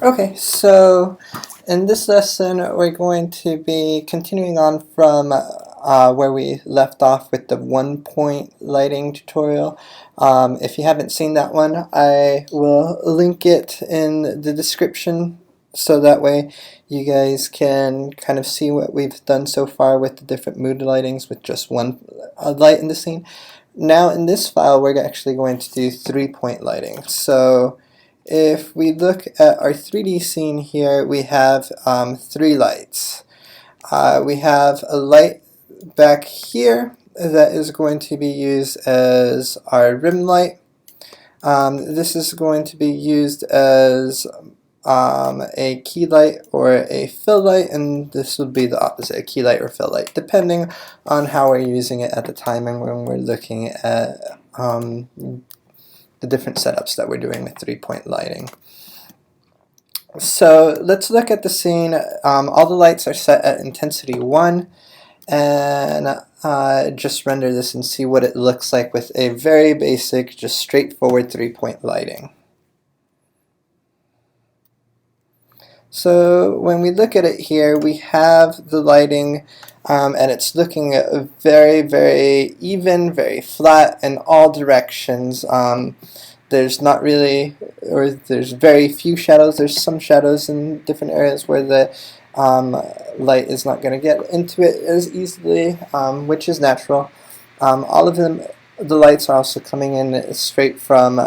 Okay, so in this lesson we're going to be continuing on from where we left off with the 1-point lighting tutorial. If you haven't seen that one, I will link it in the description so that way you guys can kind of see what we've done so far with the different mood lightings with just one light in the scene. Now in this file we're actually going to do 3-point lighting. So if we look at our 3D scene here, we have 3 lights. We have a light back here that is going to be used as our rim light. This is going to be used as a key light or a fill light, and this would be the opposite, a key light or fill light, depending on how we're using it at the time and when we're looking at the different setups that we're doing with 3-point lighting. So let's look at the scene. All the lights are set at intensity 1, and just render this and see what it looks like with a very basic, just straightforward 3-point lighting. So when we look at it here, we have the lighting and it's looking very, very even, very flat in all directions. There's not really, or there's very few shadows. There's some shadows in different areas where the light is not going to get into it as easily, which is natural. All of them, the lights are also coming in straight from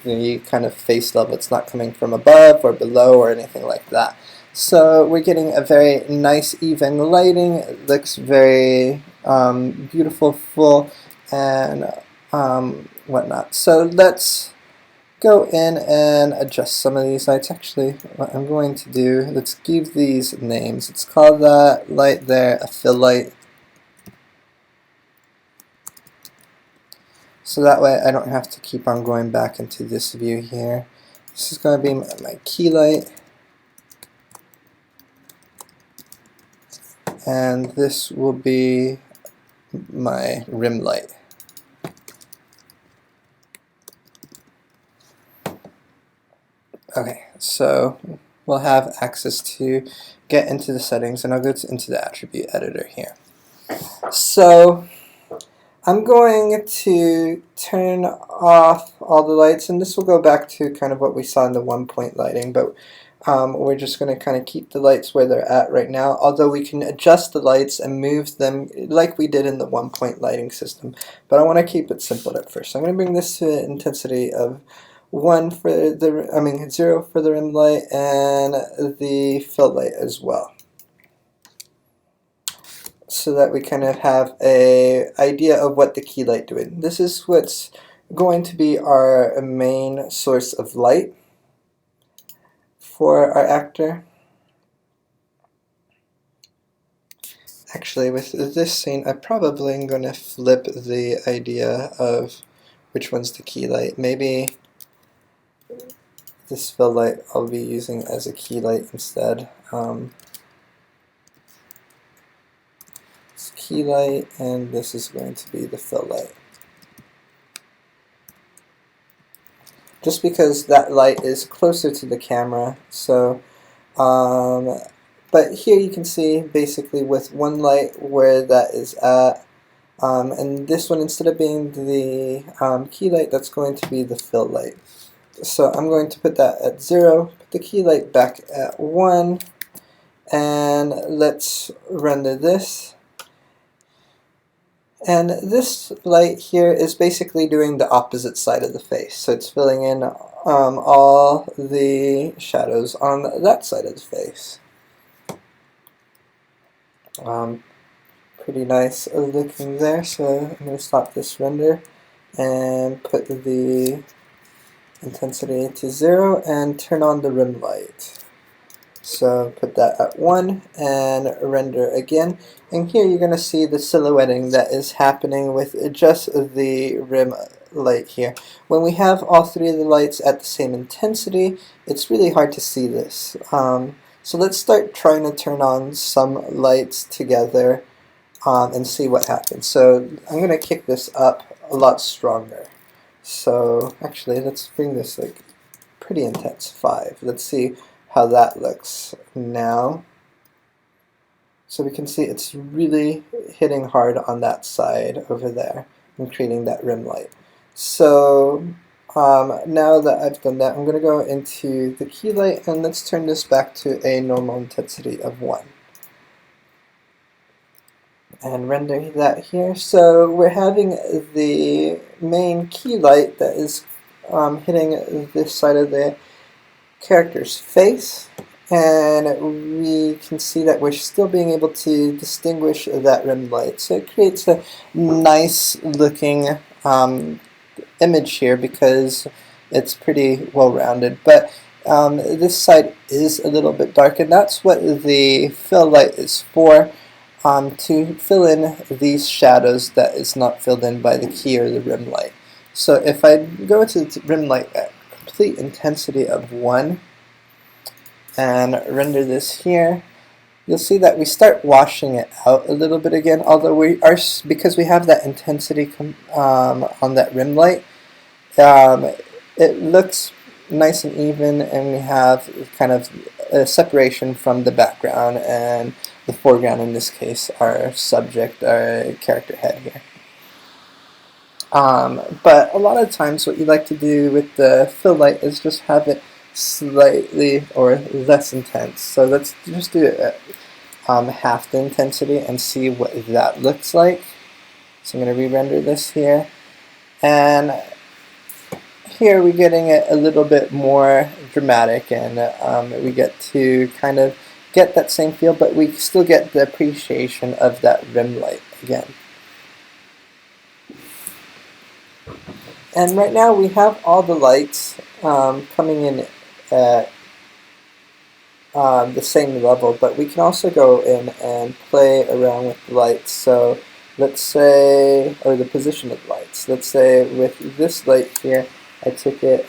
the kind of face level. It's not coming from above or below or anything like that. So we're getting a very nice even lighting. It looks very beautiful, full, and whatnot. So let's go in and adjust some of these lights. Actually, what I'm going to do, let's give these names. Let's call that light there a fill light. So that way I don't have to keep on going back into this view here. This is going to be my key light. And this will be my rim light. Okay, so we'll have access to get into the settings, and I'll go into the attribute editor here. So I'm going to turn off all the lights, and this will go back to kind of what we saw in the 1-point lighting, but we're just going to kind of keep the lights where they're at right now, although we can adjust the lights and move them like we did in the 1-point lighting system. But I want to keep it simple at first. So I'm going to bring this to an intensity of 0 for the rim light and the fill light as well, so that we kind of have a idea of what the key light doing. This is what's going to be our main source of light for our actor. Actually, with this scene, I probably am going to flip the idea of which one's the key light. Maybe this fill light I'll be using as a key light instead. It's key light, and this is going to be the fill light. Just because that light is closer to the camera, so but here you can see basically with one light where that is at, and this one, instead of being the key light, that's going to be the fill light. So I'm going to put that at 0, put the key light back at 1, and let's render this. And this light here is basically doing the opposite side of the face. So it's filling in all the shadows on that side of the face. Pretty nice looking there. So I'm going to stop this render and put the intensity to 0 and turn on the rim light. So put that at 1 and render again, and here you're going to see the silhouetting that is happening with just the rim light here. When we have all 3 of the lights at the same intensity, it's really hard to see this. So let's start trying to turn on some lights together and see what happens. So I'm going to kick this up a lot stronger. So actually let's bring this like pretty intense 5. Let's see how that looks now. So we can see it's really hitting hard on that side over there and creating that rim light. So now that I've done that, I'm going to go into the key light and let's turn this back to a normal intensity of 1. And render that here. So we're having the main key light that is hitting this side of the character's face, and we can see that we're still being able to distinguish that rim light. So it creates a nice looking image here because it's pretty well rounded. But this side is a little bit dark, and that's what the fill light is for. To fill in these shadows that is not filled in by the key or the rim light. So if I go to the rim light at complete intensity of 1 and render this here, you'll see that we start washing it out a little bit again, although we are, because we have that intensity on that rim light, it looks nice and even, and we have kind of a separation from the background and the foreground, in this case, our subject, our character head here. But a lot of times what you like to do with the fill light is just have it slightly or less intense. So let's just do it at half the intensity and see what that looks like. So I'm going to re-render this here. And here we're getting it a little bit more dramatic, and we get to kind of get that same feel, but we still get the appreciation of that rim light again. And right now we have all the lights coming in at the same level, but we can also go in and play around with the lights. So let's say, or the position of the lights. Let's say with this light here, I took it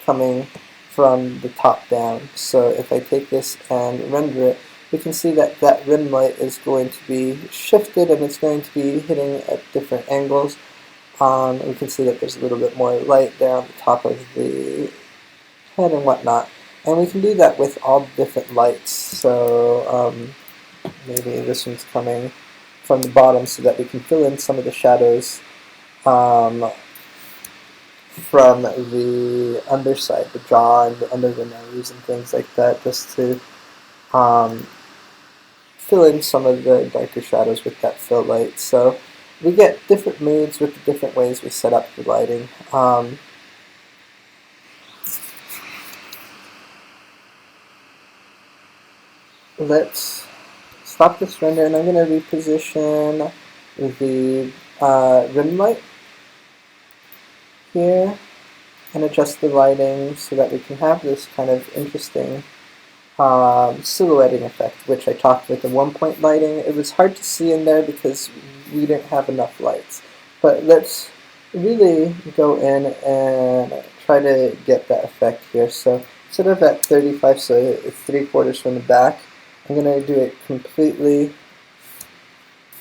coming from the top down. So if I take this and render it, we can see that that rim light is going to be shifted and it's going to be hitting at different angles. We can see that there's a little bit more light there on the top of the head and whatnot. And we can do that with all the different lights. So maybe this one's coming from the bottom so that we can fill in some of the shadows from the underside, the jaw and under the nose and things like that, just to fill in some of the darker shadows with that fill light. So we get different moods with the different ways we set up the lighting. Let's stop this render, and I'm going to reposition the rim light here and adjust the lighting so that we can have this kind of interesting silhouetting effect, which I talked with the 1-point lighting. It was hard to see in there because we didn't have enough lights. But let's really go in and try to get that effect here. So instead of at 35, so it's 3/4 from the back, I'm going to do it completely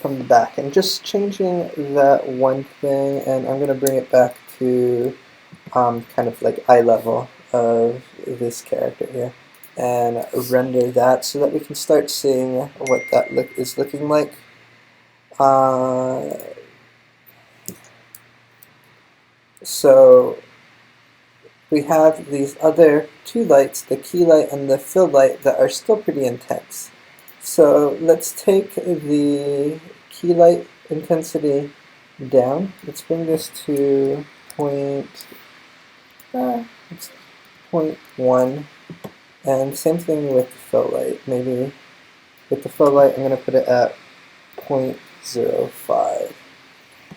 from the back and just changing that one thing, and I'm going to bring it back to kind of like eye level of this character here and render that so that we can start seeing what that is looking like. So we have these other two lights, the key light and the fill light, that are still pretty intense. So let's take the key light intensity down. Let's bring this to 0.1, and same thing with the fill light. Maybe with the fill light I'm going to put it at 0.05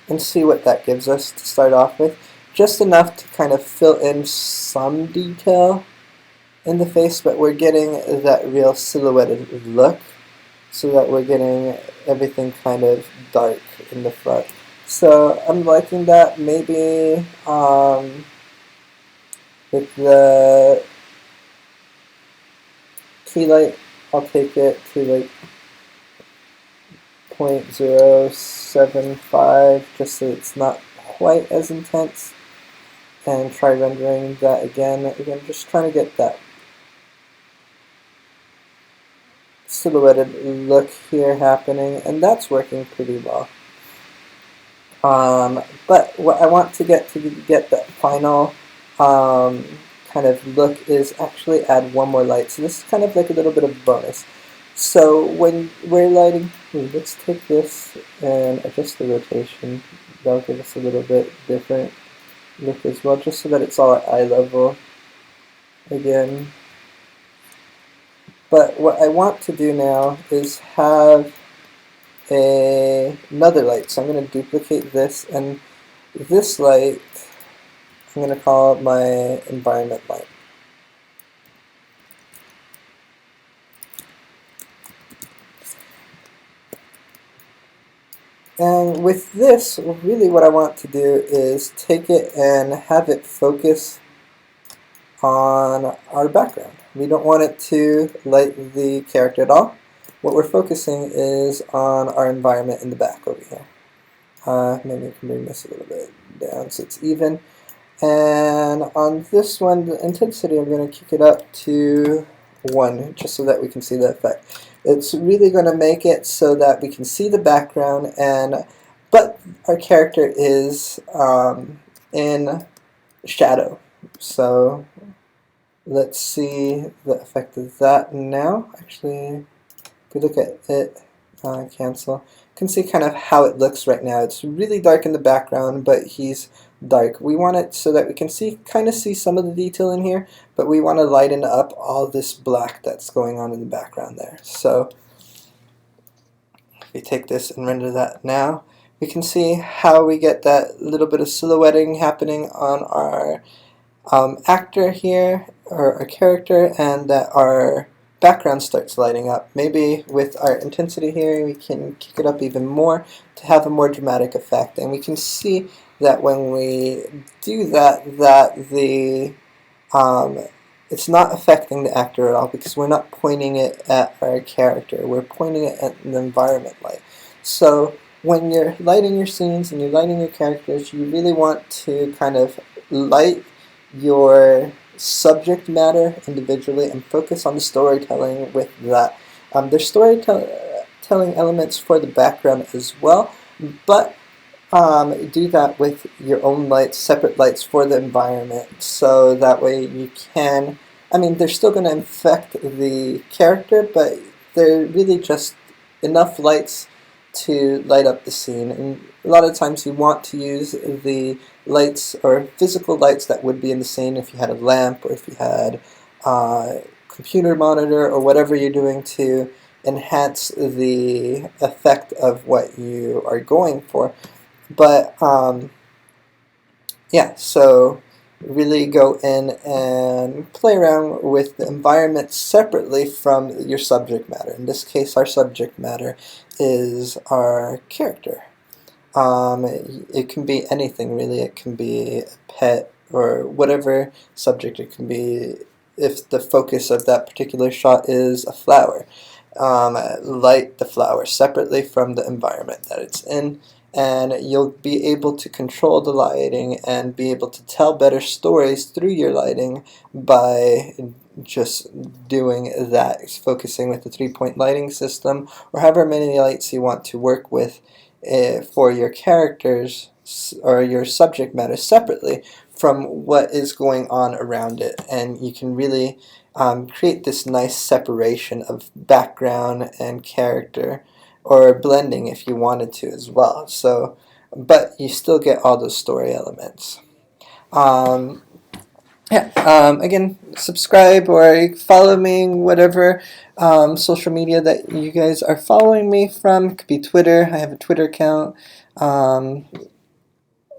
and see what that gives us to start off with. Just enough to kind of fill in some detail in the face, but we're getting that real silhouetted look so that we're getting everything kind of dark in the front. So I'm liking that. Maybe with the key light, I'll take it to like 0.075 just so it's not quite as intense. and try rendering that again. Again, just trying to get that silhouetted look here happening, and that's working pretty well. But what I want to get that final kind of look is actually add one more light. So this is kind of like a little bit of bonus. So when we're lighting, let's take this and adjust the rotation. That'll give us a little bit different look as well, just so that it's all at eye level again. But what I want to do now is have another light. So I'm going to duplicate this, and this light I'm going to call it my environment light. And with this, really what I want to do is take it and have it focus on our background. We don't want it to light the character at all. What we're focusing is on our environment in the back over here. Maybe I can bring this a little bit down so it's even. And on this one, the intensity, I'm going to kick it up to 1, just so that we can see the effect. It's really going to make it so that we can see the background, but our character is in shadow. So let's see the effect of that now. Actually, if we look at it, cancel, you can see kind of how it looks right now. It's really dark in the background, but he's dark. We want it so that we can kind of see some of the detail in here, but we want to lighten up all this black that's going on in the background there. So if we take this and render that now, we can see how we get that little bit of silhouetting happening on our actor here, or our character, and that our background starts lighting up. Maybe with our intensity here we can kick it up even more to have a more dramatic effect, and we can see that when we do that, it's not affecting the actor at all, because we're not pointing it at our character, we're pointing it at the environment light. So when you're lighting your scenes and you're lighting your characters, you really want to kind of light your subject matter individually and focus on the storytelling with that. There's storytelling elements for the background as well, but do that with your own lights, separate lights for the environment, so that way you can, they're still going to affect the character, but they're really just enough lights to light up the scene. And a lot of times you want to use the lights or physical lights that would be in the scene if you had a lamp, or if you had a computer monitor, or whatever you're doing to enhance the effect of what you are going for. But yeah, so really go in and play around with the environment separately from your subject matter. In this case, our subject matter is our character. It can be anything really. It can be a pet or whatever subject it can be. If the focus of that particular shot is a flower, light the flower separately from the environment that it's in, and you'll be able to control the lighting and be able to tell better stories through your lighting by just doing that, focusing with the 3-point lighting system, or however many lights you want to work with for your characters or your subject matter separately from what is going on around it. And you can really create this nice separation of background and character, or blending if you wanted to as well. So, but you still get all those story elements. Again, subscribe or follow me, whatever social media that you guys are following me from. It could be Twitter. I have a Twitter account.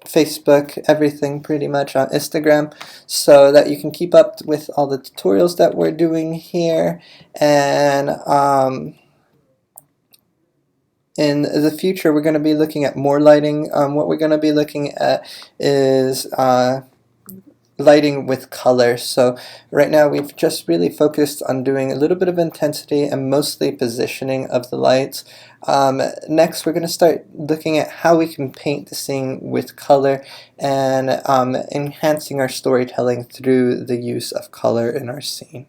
Facebook, everything pretty much, on Instagram, so that you can keep up with all the tutorials that we're doing here. And in the future, we're going to be looking at more lighting. What we're going to be looking at is lighting with color. So right now we've just really focused on doing a little bit of intensity and mostly positioning of the lights. Next we're going to start looking at how we can paint the scene with color and enhancing our storytelling through the use of color in our scene.